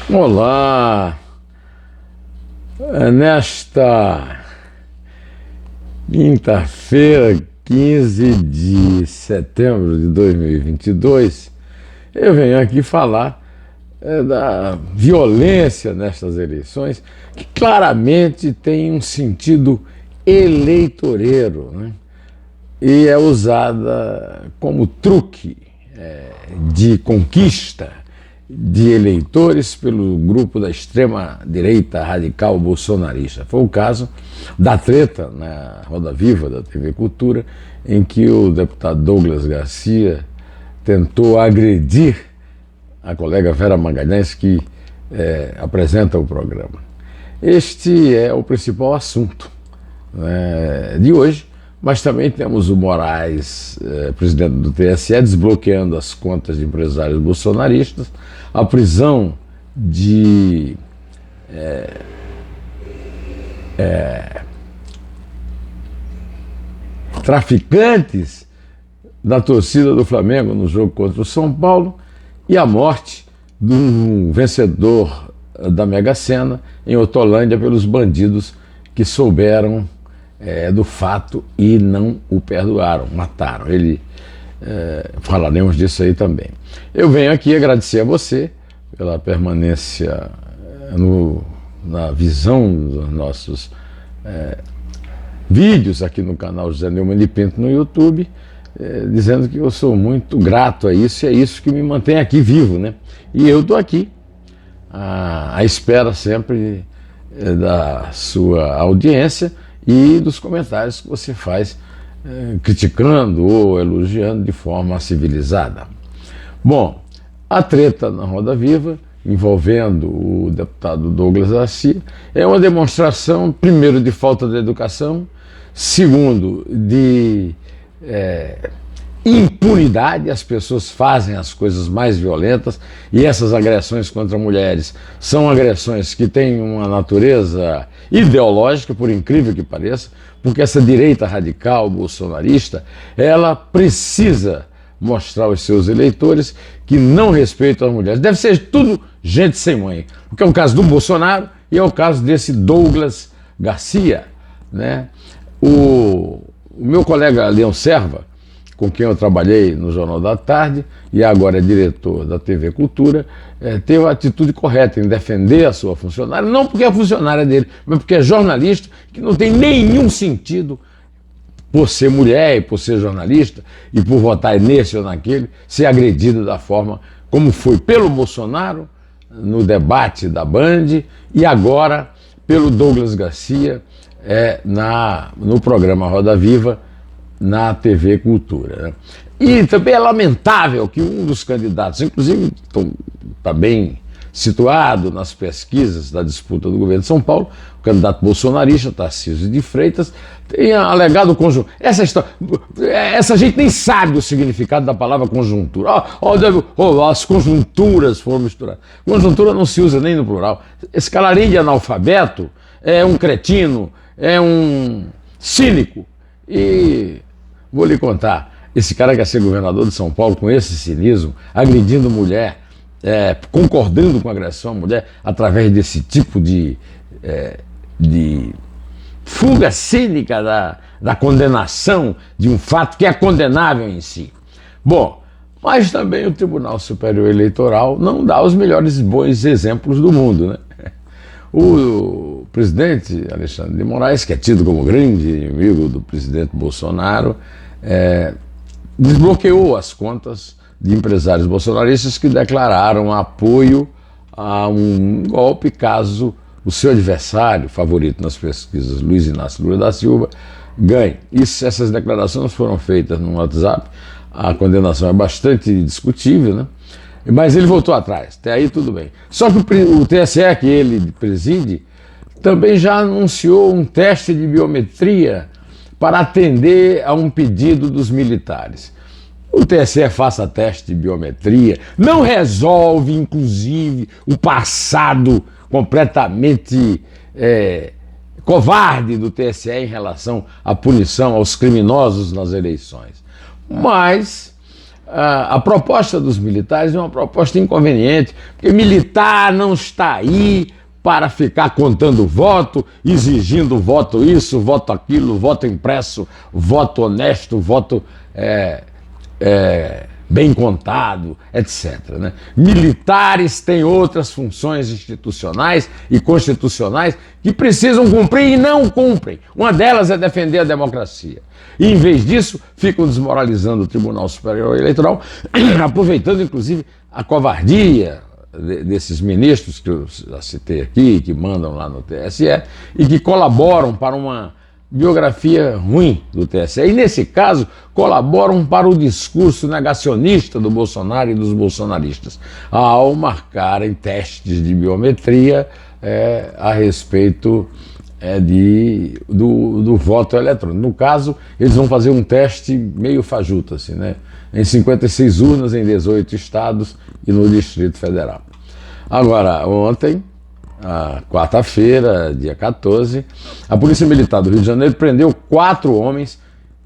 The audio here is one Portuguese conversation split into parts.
Olá, nesta quinta-feira, 15 de setembro de 2022, eu venho aqui falar da violência nestas eleições, que claramente tem um sentido eleitoreiro, né? E é usada como truque de conquista de eleitores pelo grupo da extrema-direita radical bolsonarista. Foi o caso da treta na Roda Viva da TV Cultura, em que o deputado Douglas Garcia tentou agredir a colega Vera Magalhães, que apresenta o programa. Este é o principal assunto, né, de hoje, mas também temos o Moraes, presidente do TSE, desbloqueando as contas de empresários bolsonaristas, a prisão de traficantes da torcida do Flamengo no jogo contra o São Paulo e a morte de um vencedor da Mega Sena em Hortolândia pelos bandidos que souberam do fato e não o perdoaram, mataram ele. Falaremos disso aí também. Eu venho aqui agradecer a você pela permanência na visão dos nossos vídeos aqui no canal José Neumann de Pinto no YouTube, dizendo que eu sou muito grato a isso e é isso que me mantém aqui vivo, né? E eu estou aqui à espera sempre da sua audiência e dos comentários que você faz, criticando ou elogiando de forma civilizada. Bom, a treta na Roda Viva, envolvendo o deputado Douglas Garcia, é uma demonstração, primeiro, de falta de educação, segundo, de impunidade. As pessoas fazem as coisas mais violentas e essas agressões contra mulheres são agressões que têm uma natureza ideológica, por incrível que pareça, porque essa direita radical bolsonarista, ela precisa mostrar aos seus eleitores que não respeitam as mulheres. Deve ser tudo gente sem mãe, porque é o caso do Bolsonaro e é o caso desse Douglas Garcia, né? O meu colega Leão Serva, com quem eu trabalhei no Jornal da Tarde e agora é diretor da TV Cultura, teve a atitude correta em defender a sua funcionária, não porque é funcionária dele, mas porque é jornalista, que não tem nenhum sentido, por ser mulher e por ser jornalista e por votar nesse ou naquele, ser agredida da forma como foi pelo Bolsonaro no debate da Band e agora pelo Douglas Garcia no programa Roda Viva na TV Cultura, né? E também é lamentável que um dos candidatos, inclusive está bem situado nas pesquisas da disputa do governo de São Paulo, o candidato bolsonarista, Tarcísio de Freitas, tenha alegado conjuntura. Essa gente nem sabe o significado da palavra conjuntura. As conjunturas foram misturadas. Conjuntura não se usa nem no plural. Esse calarim de analfabeto é um cretino, é um cínico. E vou lhe contar, esse cara quer ser governador de São Paulo com esse cinismo, agredindo mulher, concordando com a agressão à mulher através desse tipo de fuga cínica da condenação de um fato que é condenável em si. Bom, mas também o Tribunal Superior Eleitoral não dá os melhores bons exemplos do mundo, né? O presidente Alexandre de Moraes, que é tido como grande inimigo do presidente Bolsonaro, desbloqueou as contas de empresários bolsonaristas que declararam apoio a um golpe caso o seu adversário favorito nas pesquisas, Luiz Inácio Lula da Silva, ganhe. Essas declarações foram feitas no WhatsApp, a condenação é bastante discutível, né? Mas ele voltou atrás, até aí tudo bem. Só que o TSE, que ele preside, também já anunciou um teste de biometria para atender a um pedido dos militares. O TSE faça teste de biometria, não resolve, inclusive, o passado completamente covarde do TSE em relação à punição aos criminosos nas eleições. Mas a proposta dos militares é uma proposta inconveniente, porque militar não está aí para ficar contando voto, exigindo voto isso, voto aquilo, voto impresso, voto honesto, voto bem contado, etc. Né? Militares têm outras funções institucionais e constitucionais que precisam cumprir e não cumprem. Uma delas é defender a democracia. E, em vez disso, ficam desmoralizando o Tribunal Superior Eleitoral, aproveitando, inclusive, a covardia desses ministros que eu já citei aqui, que mandam lá no TSE e que colaboram para uma biografia ruim do TSE. E, nesse caso, colaboram para o discurso negacionista do Bolsonaro e dos bolsonaristas, ao marcarem testes de biometria a respeito do voto eletrônico. No caso, eles vão fazer um teste meio fajuto, assim, né? Em 56 urnas, em 18 estados e no Distrito Federal. Agora, ontem, quarta-feira, dia 14, a Polícia Militar do Rio de Janeiro prendeu 4 homens,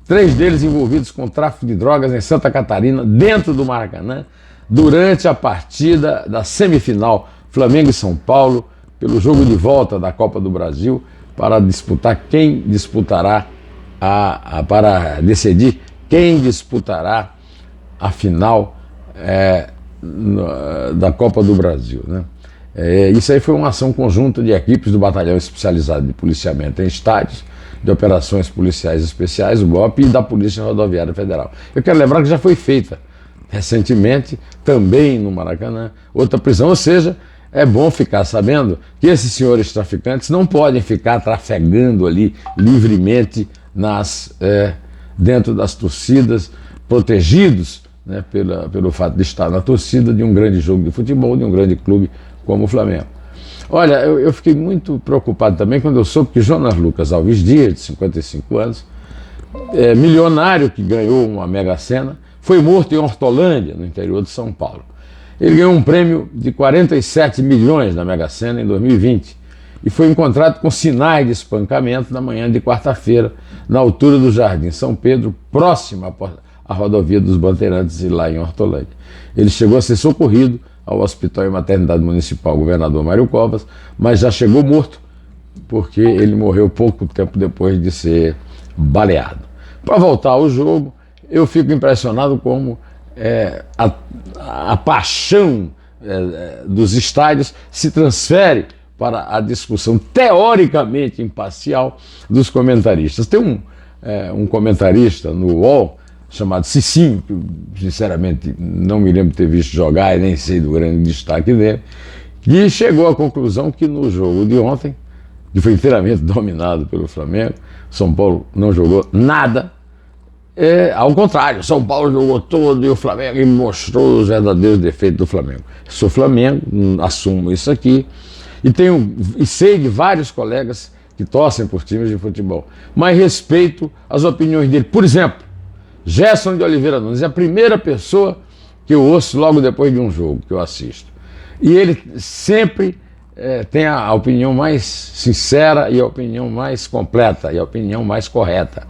3 deles envolvidos com tráfico de drogas em Santa Catarina, dentro do Maracanã, durante a partida da semifinal Flamengo e São Paulo, pelo jogo de volta da Copa do Brasil, para disputar quem disputará para decidir quem disputará a final da Copa do Brasil, né? Isso aí foi uma ação conjunta de equipes do Batalhão Especializado de Policiamento em Estádios, de Operações Policiais Especiais, o BOP, e da Polícia Rodoviária Federal. Eu quero lembrar que já foi feita recentemente, também no Maracanã, outra prisão, ou seja, é bom ficar sabendo que esses senhores traficantes não podem ficar trafegando ali livremente dentro das torcidas, protegidos, né, pelo fato de estar na torcida de um grande jogo de futebol, de um grande clube como o Flamengo. Olha, eu fiquei muito preocupado também quando eu soube que Jonas Lucas Alves Dias, de 55 anos, milionário que ganhou uma mega-sena, foi morto em Hortolândia, no interior de São Paulo. Ele ganhou um prêmio de 47 milhões na mega-sena em 2020 e foi encontrado com sinais de espancamento na manhã de quarta-feira, na altura do Jardim São Pedro, próximo à rodovia dos Bandeirantes, e lá em Hortolândia. Ele chegou a ser socorrido ao Hospital e Maternidade Municipal Governador Mário Covas, mas já chegou morto, porque ele morreu pouco tempo depois de ser baleado. Para voltar ao jogo, eu fico impressionado como a paixão dos estádios se transfere para a discussão teoricamente imparcial dos comentaristas. Tem um comentarista no UOL chamado Cicinho, que eu, sinceramente, não me lembro de ter visto jogar e nem sei do grande destaque dele, que chegou à conclusão que no jogo de ontem, que foi inteiramente dominado pelo Flamengo, São Paulo não jogou nada. Ao contrário, São Paulo jogou todo e o Flamengo mostrou os verdadeiros defeitos do Flamengo. Eu sou Flamengo, assumo isso aqui, e sei de vários colegas que torcem por times de futebol, mas respeito as opiniões dele. Por exemplo, Gerson de Oliveira Nunes é a primeira pessoa que eu ouço logo depois de um jogo que eu assisto. E ele sempre tem a opinião mais sincera e a opinião mais completa e a opinião mais correta.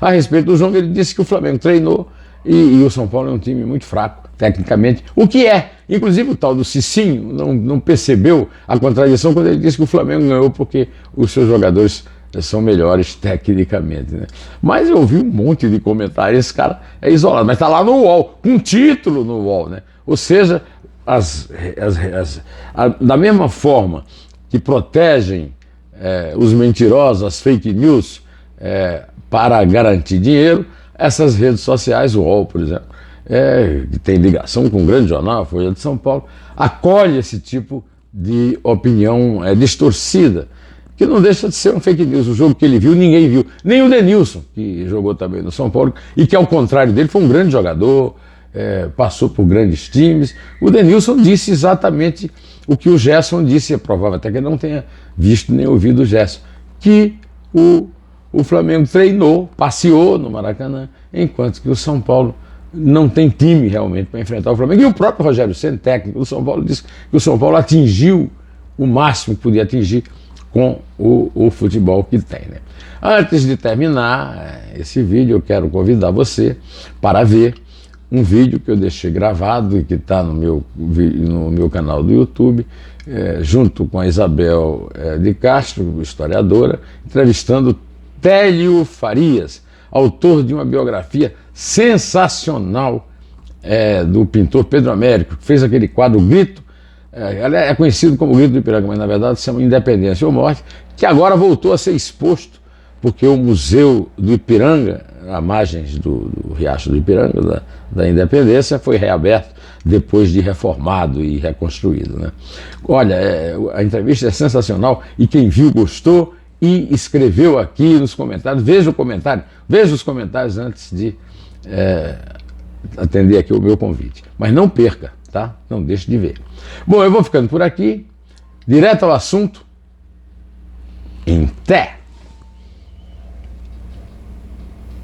A respeito do jogo, ele disse que o Flamengo treinou e o São Paulo é um time muito fraco, tecnicamente. O que é? Inclusive o tal do Cicinho não percebeu a contradição quando ele disse que o Flamengo ganhou porque os seus jogadores são melhores tecnicamente, né? Mas eu ouvi um monte de comentários, esse cara é isolado, mas está lá no UOL, com título no UOL, né? Ou seja, da mesma forma que protegem os mentirosos, as fake news, para garantir dinheiro, essas redes sociais, o UOL, por exemplo, que tem ligação com um grande jornal, a Folha de São Paulo, acolhe esse tipo de opinião distorcida, que não deixa de ser um fake news. O jogo que ele viu, ninguém viu. Nem o Denilson, que jogou também no São Paulo, e que, ao contrário dele, foi um grande jogador, passou por grandes times. O Denilson disse exatamente o que o Gerson disse, é provável até que ele não tenha visto nem ouvido o Gerson, que o Flamengo treinou, passeou no Maracanã, enquanto que o São Paulo não tem time realmente para enfrentar o Flamengo. E o próprio Rogério Ceni, técnico do São Paulo, disse que o São Paulo atingiu o máximo que podia atingir com o futebol que tem, né? Antes de terminar esse vídeo, eu quero convidar você para ver um vídeo que eu deixei gravado e que está no meu canal do YouTube, junto com a Isabel de Castro, historiadora, entrevistando Télio Farias, autor de uma biografia sensacional do pintor Pedro Américo, que fez aquele quadro Grito, é conhecido como Grito do Ipiranga, mas na verdade se chama Independência ou Morte, que agora voltou a ser exposto, porque o Museu do Ipiranga, à margens do Riacho do Ipiranga, da Independência, foi reaberto depois de reformado e reconstruído, né? Olha, a entrevista é sensacional e quem viu gostou e escreveu aqui nos comentários. Veja os comentários antes de atender aqui o meu convite. Mas não perca, tá? Não deixe de ver. Bom, eu vou ficando por aqui, direto ao assunto. Em té!